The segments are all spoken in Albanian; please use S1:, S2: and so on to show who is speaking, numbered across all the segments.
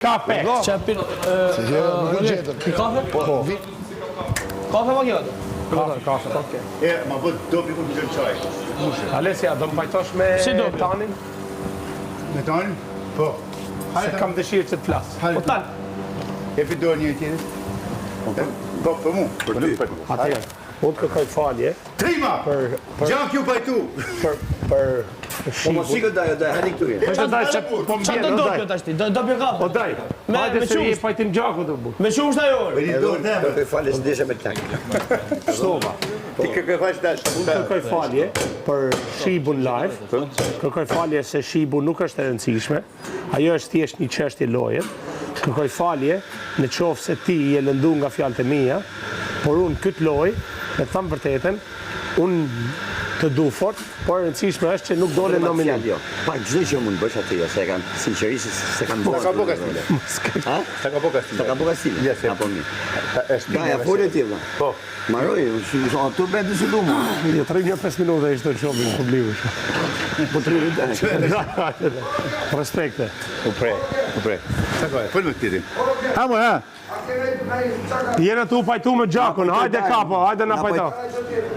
S1: Kafe.
S2: Kafe?
S1: Po.
S2: Kafe ma kjo?
S1: Kafe.
S3: Ma bët dopi ku të gjënë qaj.
S1: Alessia, do më pajtosh me Tanin?
S3: Me Tanin? Po.
S1: Se kam dëshirë që të flasë.
S2: Po tan.
S3: E përdojnë një tjetër? Po, për mu. Për ty.
S1: Atëherë, unë të kërkoj falje.
S3: Trima! Gjank ju pajtu!
S1: Për
S4: Po mos ikë daj, hajde këtu.
S1: Është daj që po më
S2: Qa
S1: bjerë,
S2: të
S1: o
S2: ndopjo
S1: daj.
S2: tash ti? Do pjo kafe?
S1: O daj. Hajde se je pajtim gjaku të bu.
S2: Me shumë shta jo?
S3: Për një dorë të
S4: Kërkoj falje së desha me të takë.
S1: Shtova.
S3: Ti kërkoj fash tash.
S1: Unë kërkoj falje për Shibun live. Kërkoj falje se Shibu nuk është e rëndësishme. Ajo është thjesht një çështje loje. Kërkoj falje në qoftë se ti je lëndu nga fjalët e mia, por unë këtë lojë, me të thënë vërtetën, unë të du fort, por e rëndësishme është që nuk dole nominim.
S4: Jo. Pa çdo që mund bësh atë, se kam sinqerisht se kam bërë.
S3: Sa ka boka stile?
S4: Ha?
S3: Sa ka boka stile?
S4: Sa ka boka stile?
S3: Yes,
S4: Apo mi.
S3: Është
S4: Ja, folë ti valla.
S3: Po.
S4: Maroj, tu bëj të sulu mua.
S1: Jo, 5 minuta ishte të shohim publiku.
S4: Po 3 minuta.
S1: Respekte.
S3: U pre. Sa ka? Fol me tjetrin. Ha mo, ha.
S1: Jena tu pajtu me gjakun, hajde kapo, hajde na pajto.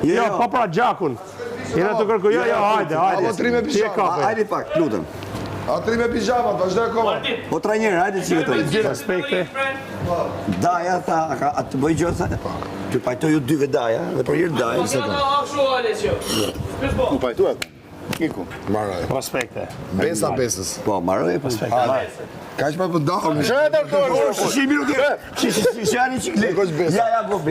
S1: Jo, po pra gjakun. Jena tu kërku, jo, hajde. Ti e kape.
S4: Hajde pak, lutem.
S5: Atri me pijama, vazhdo akoma.
S4: Po trajner, hajde çike të.
S1: Respekte.
S4: Daja ta atë bëj gjë. Ti pajtoj ju dyve daja dhe për herë daja.
S3: U pajtu atë. Iku.
S5: Maroj.
S1: Respekte.
S5: Besa besës.
S4: Po, maroj po.
S5: Kaq pa për dahur.
S3: Shë e doktor.
S4: Si minutë. Si janë çikle. Ja, go.